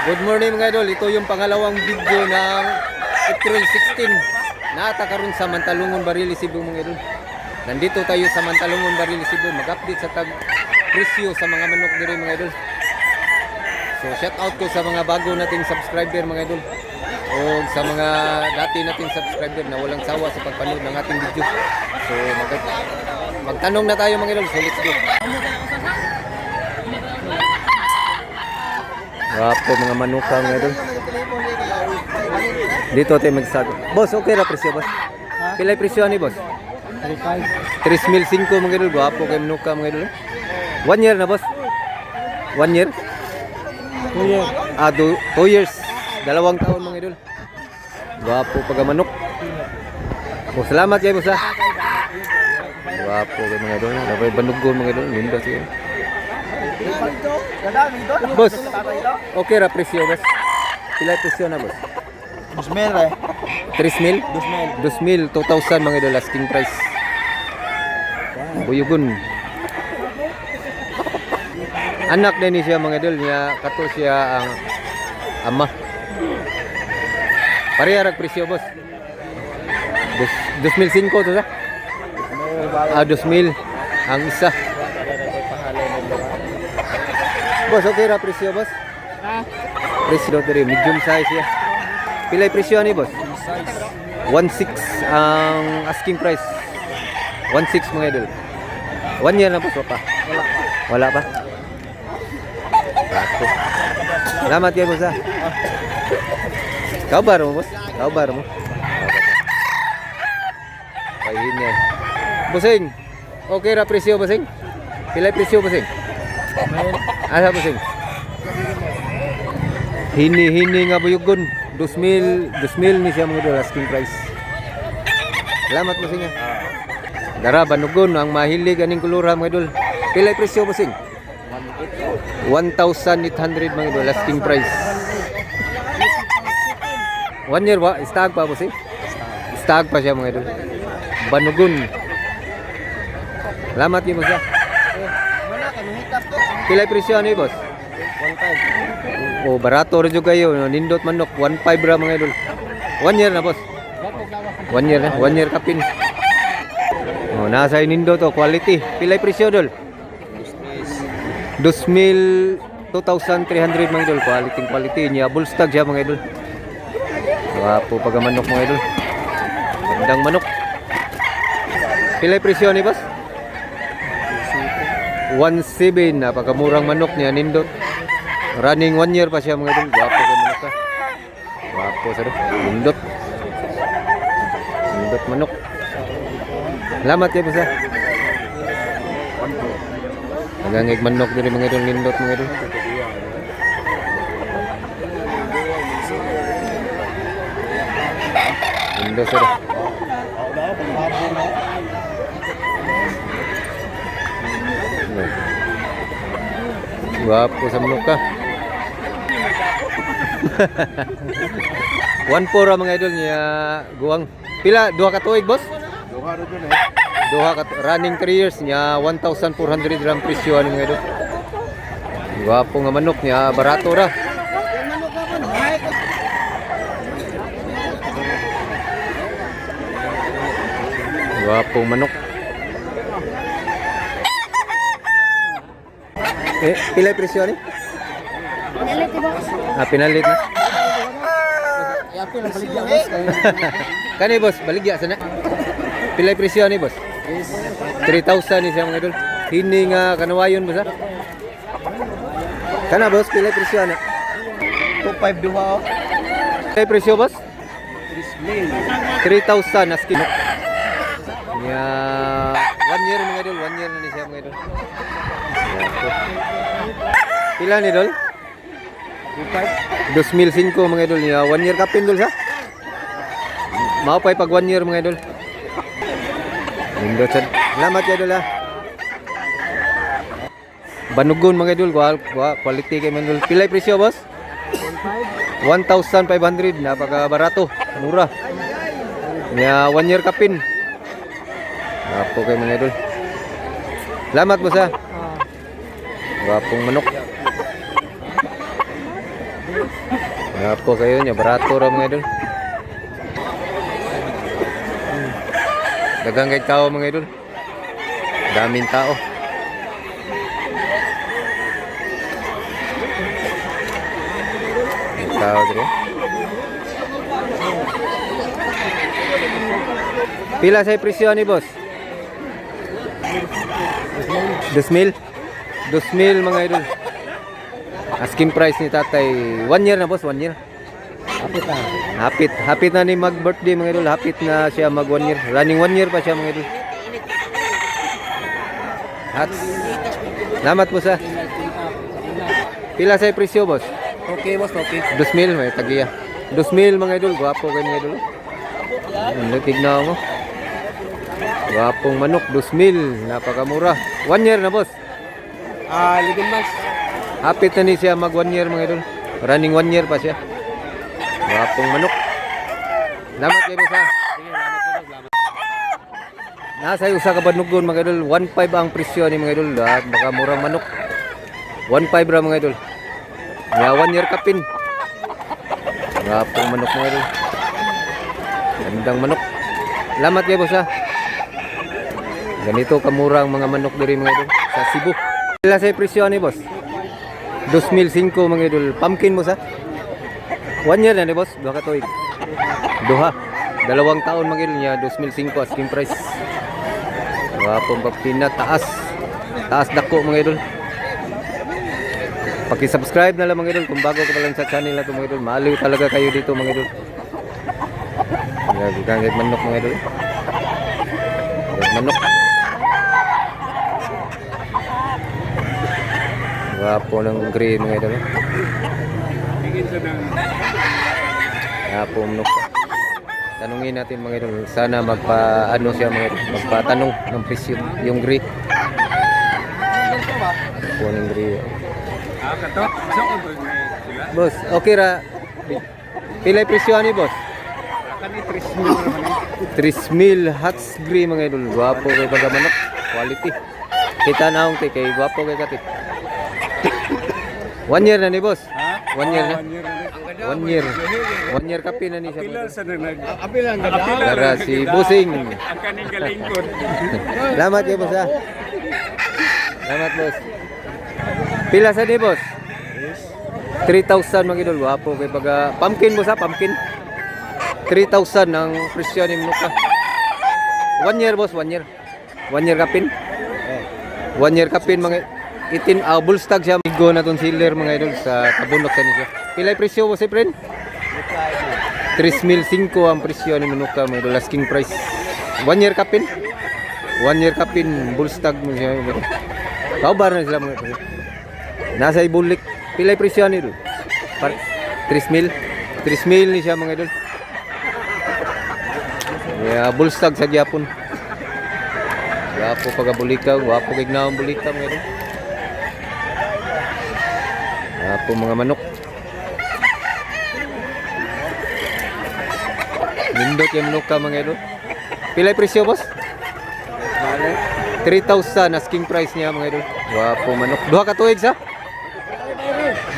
Good morning mga idol, ito yung pangalawang video ng April 16. Naata karon sa Mantalungon, Barili, Cebu mga idol. Nandito tayo sa Mantalungon, Barili, Cebu, mag-update sa presyo sa mga manok diri mga idol. So shout out ko sa mga bago nating subscriber mga idol, o sa mga dati nating subscriber na walang sawa sa pagpanood ng ating video. So magtanong na tayo mga idol, so let's go. Wapo mga manukang mga idol. Dito tayo mag-start. Boss, okay ra presyo boss? Pilay presyo ni boss? 3,500 mga idol. Wapo kay manuka mga idol. 1 year na boss? 1 year? 2 years. 2 years. 2 taon mga idol. Wapo pag manok. Oh, salamat kay boss ha. Wapo kay mga idol. Dapat banugon mga idol. Linda siya. Boss, okay ra presyo boss? Pilay presyo na boss? 2,000 eh. 3,000? 2,000. 2,000 mga idol asking price. Buyugon. Anak din ni siya mga idol niya, kato siya ang ama. Pareha ra presyo boss. 2,500 to sa? 2,000 ang isa. Boss, okay ra presyo boss? Presyo dito medium size ya. Pilay presyo ni boss? 1,600 ang asking price. 1,600 mga idol. 1 year na boss pa? Wala pa. Ako. Salamat kayo boss ha. Kaubar mo boss? Kaubar mo? Kain yan. Bossing, okay ra presyo bossing? Pilay presyo bossing? Asa bossing? Hini nga buyugon. 2,000 ni siya mga idol asking price. Salamat bossing ha. Dara banugon ang mahilig aning kulura mga idol. Pilay presyo bossing? 1,800 mga idol asking price. 1 year ba? Stag pa bossing? Stag pa siya mga idol. Banugon. Salamat kayo boss ha. Pilay presyo ano boss? 1,500. Oh, barato rin yung kayo. Nindot manok. 1,500 ra mga idol. 1 year na boss? 1 year na? 1 year kapin. Oh, nasa nindot to. Quality. Pilay presyo dol? 2,300 mga idol. Quality niya. Bullstag siya mga idol. Wapo pag manok mga idol. Gandang manok. Pilay presyo ni boss? 1,700. Napakamurang manok niya. Nindot. Running 1 year pa siya mga idol. Wapo ka manok ha. Wapo sa doon. Nindot. Nindot manok. Salamat kayo boss ha. Nagangig manok din mga idol. Nindot mga idol. Nindot sa doon. Wapo sa manok ka. 1,400 mga idol niya guwang. Pila? 2 ka tuig boss? 2 rin dun eh. 2 ka running 3 years niya 1,400 gram presyo ano mga idol. Wapo nga manok niya, barato ra. Wapong manok. Pilay presyo ni? Pinalit boss. Pinalit na. Yapi lang baligya boss. Kani boss, baligya sana. Pilay presyo ni boss? 3,000 ni siya mga idol. Hini nga kanawayon boss ha? Kana boss, pilay presyo na? 2,500 duha. Pilay presyo boss? 3,000. 3,000 asking. Ya, 1 year mga idol, 1 year na ni siya mga idol. Pila ni idol? 2,500 mga idol niya. 1 year kapin dol sa? Maupay pag 1 year mga idol. Indot sa. Salamat ya idol ha. Banugon mga idol, quality kay mga idol. Pilay presyo boss? 1,500, napaka barato, mura. Niya 1 year kapin. Wapo kay mga idol. Salamat boss ha. Wapong manok. Nga po kayo niya, barato ra mga idol. Dagang kahit tao mga idol. Daming tao. Tao dito. Pila sa presyo ni boss? 2,000? 2,000 mga idol. Asking price ni tatay. 1 year na boss, 1 year. Apit na. Hapit na ni mag-birthday mga idol. Hapit na siya mag 1 year. Running 1 year pa siya mga idol. Hats. Salamat po sa. Pila sa presyo boss? Okay, boss, okay. 2,000 may tagiya. 2,000 mga idol. Gwapo kayo mga idol. Tignan mo. Gwapong manok, 2,000. Napakamura. 1 year na boss. 11 months. Hapit na ni siya mag 1 year mga idol. Running 1 year pa siya. Gwapong manok. Salamat kayo boss ha. Nasa usa ka badnugon mga idol. 1,500 ang presyo ni mga idol. Baka murang manok. 1,500 ra mga idol. Ya 1 year kapin. Gwapong manok mga idol. Gandang manok. Salamat kayo boss ha. Ganito kamura ang mga manok diri mga idol sa Cebu. Pila sa presyo ni boss? 2,005 mga idol. Pumpkin mo sa? 1 year na ni boss. Duha ka tuig. Duha. 2 taon mga idol niya. 2,005 asking price. Wapong papina. Taas. Taas dako mga idol. Paki-subscribe na lang mga idol kung bago ka pa lang sa channel na ito mga idol. Maaliw talaga kayo dito mga idol. Gagawin manok mga idol. Manok. Wapo ng gray mga idol. Wapo manok. Tanungin natin mga idol. Sana magpa-ano siya mga idol. Magpa-tanong ng presyo yung gray. Wapo ng gray. Boss, okay ra. Pilay presyo ni boss? 3,000 hats gray mga idol. Gwapo kay baga manok. Quality. Kita naong kay gwapo kay katit. 1 year na ni boss? 1 year na? 1 year. 1 year kapi na ni siya. Apil lang ganda. Para si Busing. Ang kaning galingkod. Salamat kay boss ha. Salamat boss. Pila sa ni boss? 3,000 mga idol. Gwapo kay baga. Pumpkin boss ha, pumpkin. 3,000 ang presyo ni Munuka. 1 year boss, 1 year. 1 year kapin. 1 year kapin mga itin bullstag siya. Igo na ton sealer mga idol sa tabunok sa niya. Pilay presyo boss friend? 3,005 ang presyo ni Munuka mga idol. Asking price. 1 year kapin. 1 year kapin bullstag mo siya. Kaubar na sila mga idol. Nasa ibulik. Pilay presyo ni idol? 3,000. 3,000 ni siya mga idol. Yeah, bullstag sa gyapon. Gwapo pagabulikaw, gwapo gignaon bulika mga idol. Gwapo mga manok. Nindot yung manok ka mga idol. Pilay presyo boss? 3,000 asking price niya mga idol. Gwapo manok. Duha ka tuig sa?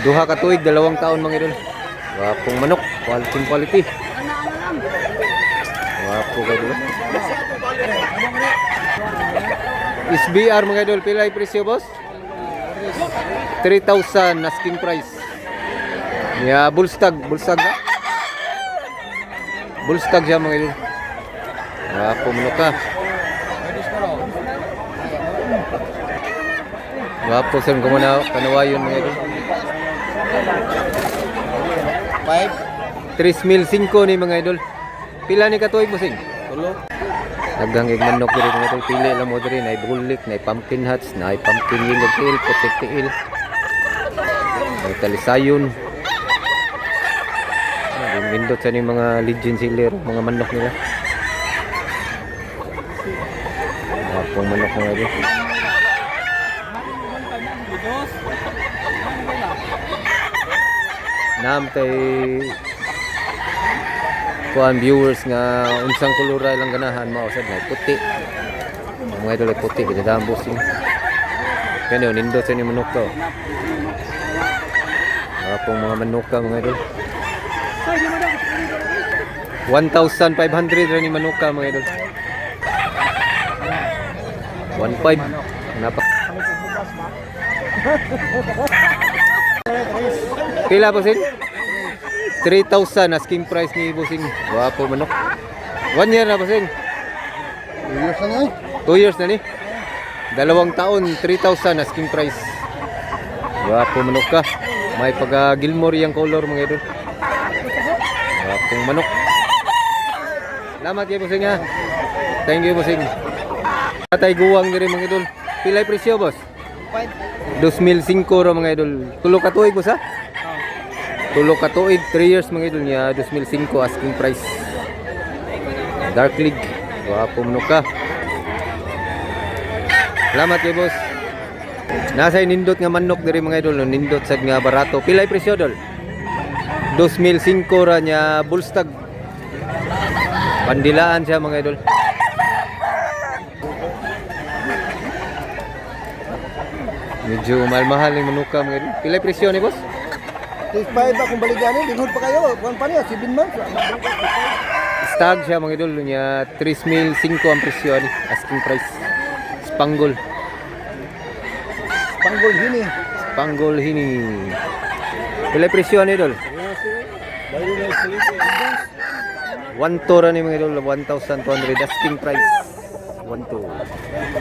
Duha ka tuig, 2 taon mga idol. Gwapong manok, quality. Wapo ka dito. SBR mga idol, pilay presyo boss? 3,000 asking price. Yeah, bullstag ha? Bullstag siya mga idol. Wapo manok ka. Wapo saan ko muna kanawayon mga idol. 3,005 ni mga idol. Pila ni katuig mo sing? Tulo. Dagang manok diri mga idol. Pili lang mo diri na bulik, na pumpkin hats, na pumpkin yellow tail, putik tail. May talisayon. Bindot sa ni mga legend sealer, mga manok nila. Apong manok mga idol. Nam tay kuan viewers nga unsang kulura lang ganahan mao sad na puti. Mga idol ay puti kita dambos yun. Kani nindot sa ni manok to. Pong mga manuka mga idol. 1,500 rin yung manuka mga idol. 1,500. Napak. Pila bossing? 3,000 asking price ni bossing. Wapo manok. 1 year na bossing. 2 years na ni. 2 taon, 3,000 asking price. Wapo manok ka. May pag Gilmore yung color mga idol. Wapong manok. Salamat kay bossing ha. Thank you bossing. Patay guwang diri mga idol. Pilay presyo boss? 2,005 ra mga idol. Tulo ka tuig boss ha? Tulo ka tuig, 3 years mga idol niya, 2,005 asking price. Dark League. Wapo manok ka. Salamat kay boss. Nasa nindot nga manok diri mga idol, nindot sad nga barato. Pilay presyo dol? 2,005 ra niya bullstag. Pandilaan siya mga idol. Medyo mahal-mahal yung manuka mga idol. Pilay presyo ni boss? 5 akong baliganin, dinhod pa kayo. Kuan pa niya, 7 months. Stag siya mga idol niya, 3,005 ang presyo ni asking price. Spangle. Panggol hini. Spangle hini. Pilay presyo ni idol? 1 tora ni mga idol, 1,200 asking price. 1 to.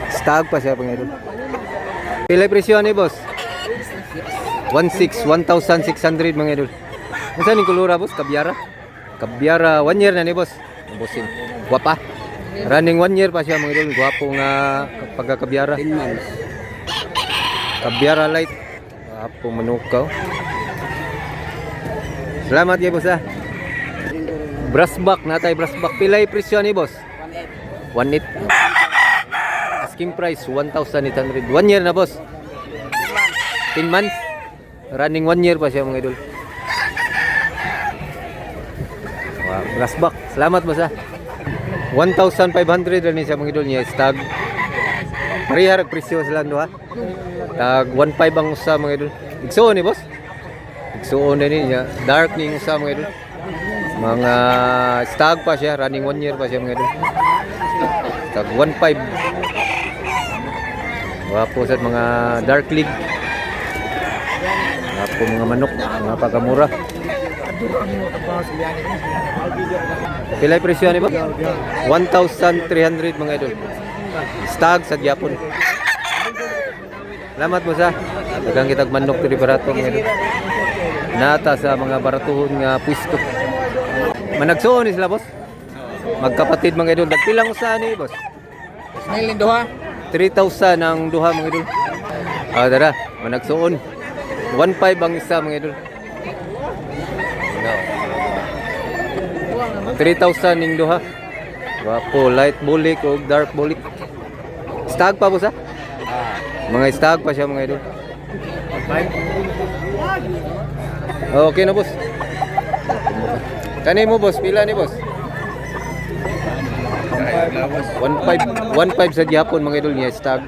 Stag pa siya mga idol. Pilay presyo ni boss? 1,600 mga idol. Nasaan yung kulura boss? Kabyara? Kabyara, 1 year na ni boss. Bossing. Guwapa. Running 1 year pa siya mga idol. Guwapo nga pagkakabyara. 10 months. Kabyara light. Guwapo manukaw. Salamat kay boss ha. Brassback, natay brassback. Pilay presyo ni boss? 1,800. Asking price 1,800. 1 year na boss. 10 months. Running 1 year pa siya mga idol. Wow, brassback. Salamat boss ha. 1,500 rin siya mga idol niya. Stag. Parihar presyo sila no ha. Tag 1,500 ang usa mga idol. Igsuon ni boss? Igsuon na niya. Dark ni usa mga idol. Mga stag pa siya. Running 1 year pa siya mga idol. Tag 1,500. Wapo sa mga Dark League. Wapo mga manok, mga pagamura. Pilay presyo ni ba? 1,300 mga idol. Stag sa gyapon. Salamat mo sa dagang kitag manok diri barato mga idol. Nata sa mga baratuhon nga pwesto. Managsuon ni sila boss. Magkapatid mga idol. Dagpilang usa ni boss. Ismail Lindoha. 3,000 ang duha mga idol. Ah, dara, managsuon. 1,500 ang isa mga idol. 3,000 ning duha. Wapo, light bulik o dark bulik. Stag pa boss ha? Mga stag pa siya mga idol. Okay na boss. Kani mo boss, pila ni boss? 1,500 sa Japon mga idol niya stag.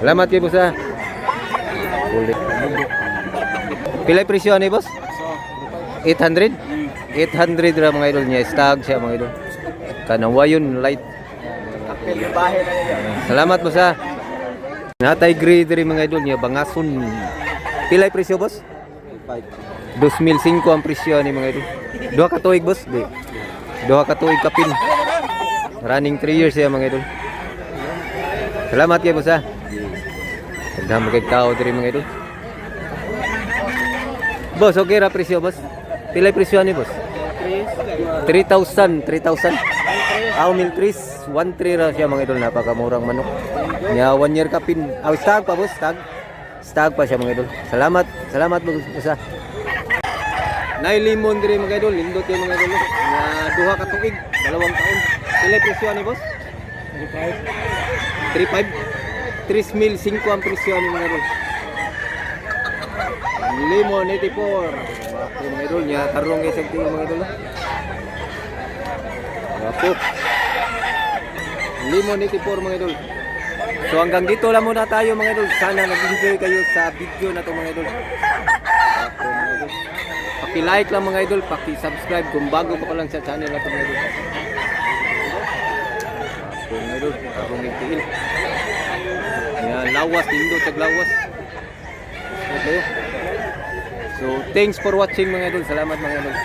Salamat kay boss ha. Bulik. Pilay presyo ni boss? 800? 800 ra mga idol niya stag siya mga idol. Kanang wayon light. Salamat boss ha. Natay grade rin mga idol niya bangason. Pilay presyo boss? 2,005 ang presyo ni mga idol. Duha ka tuig boss? Di. Duha ka tuig kapin. Running 3 years siya mga idol. Salamat kay boss ha. Tagdam kay tao diri mga idol. Boss, okay ra presyo boss? Pilay presyo ni boss? 3,000. Aw mil 3, 1,300 ra siya mga idol, napakamurang manok. Nya 1 year kapin. Aw stag pa boss, stag. Stag pa siya mga idol. Salamat boss ha. Nay limon diri mga idol, lindot yung mga idol. Nya duha ka tuig, 2 taon. Pilay presyo ni boss? 3,500. 3,005 ang presyo ni mga idol. Limon 84. Wapo mga idol niya, tarong isang tingin mga idol. Wapo. Limon 84 mga idol. So hanggang dito lang muna tayo mga idol. Sana nag-enjoy kayo sa video na to mga idol. Ako, mga idol. Paki-like lang mga idol, paki-subscribe kung bago ka pa lang sa channel na to mga idol. Ako mga idol, akong nagtiil. Ayan, lawas, tindot sa lawas. Okay. So thanks for watching mga idol. Salamat mga idol.